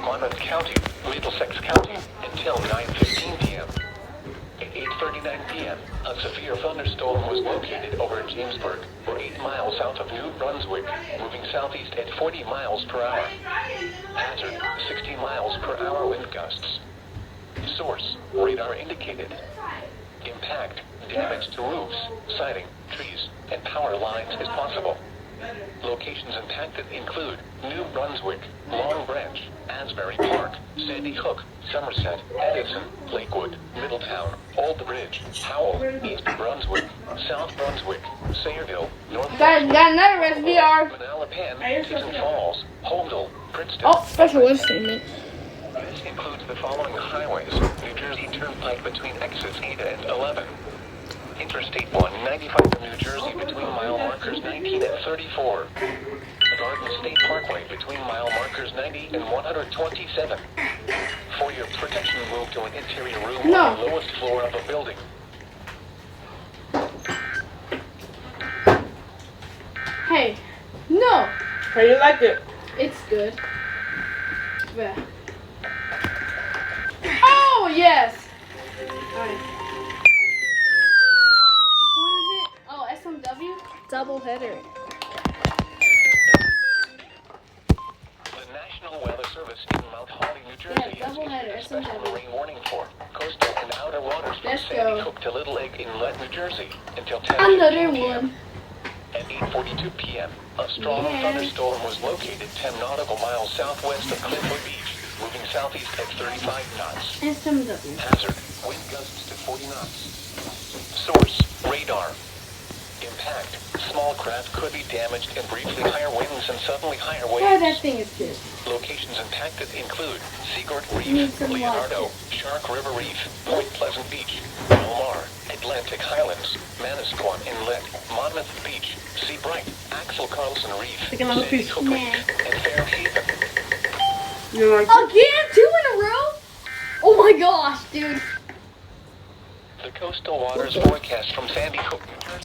Monmouth County, Middlesex County, until 9:15 p.m. At 8:39 p.m., a severe thunderstorm was located over Jamesburg, or 8 miles south of New Brunswick, moving southeast at 40 miles per hour. Hazard, 60 miles per hour wind gusts. Source, radar indicated. Impact, damage to roofs, siding, trees, and power lines is possible. Locations impacted include New Brunswick, Long Branch, Asbury Park, Sandy Hook, Somerset, Edison, Lakewood, Middletown, Old Bridge, Howell, East Brunswick, South Brunswick, Sayreville, North Brunswick, Got another SVR. Manalapan, Teton Falls, Holmdel, Princeton. Oh, special entertainment. This includes the following highways: New Jersey Turnpike between exits 8 and 11. Interstate 195 of New Jersey between mile markers 19 and 34. Garden State Parkway between mile markers 90 and 127. For your protection, move to an interior room on the lowest floor of a building. Hey, no. How you like it? It's good. Yeah. Oh, yes. Alright. What is it? Oh, SMW? Double header. The National Weather Service in Mount Holly, New Jersey Yeah, double header, has issued a special SMW. rain warning for coastal and outer waters from Let's Sandy go. Hook to Little Egg Inlet, New Jersey, until 10 Another p.m. one. At 8:42 p.m., a strong thunderstorm was located 10 nautical miles southwest of Cliffwood Beach, moving southeast at 35 knots. SMW. Hazard, wind gusts to 40 knots. Source, radar. Impact, small craft could be damaged and briefly higher winds and suddenly higher Oh, that waves. thing is good. Locations impacted include Seagirt Need Reef, some Leonardo, water. Shark River Reef, Point Pleasant Beach, Belmar, Atlantic Highlands, Manasquan Inlet, Monmouth Beach, Seabright, Axel Carlson Reef, Take another Sandy piece. Hook Lake, and Fairhaven. You like it? Again? 2 in a row? Oh my gosh, dude. The coastal waters forecast from Sandy Hook, New Jersey.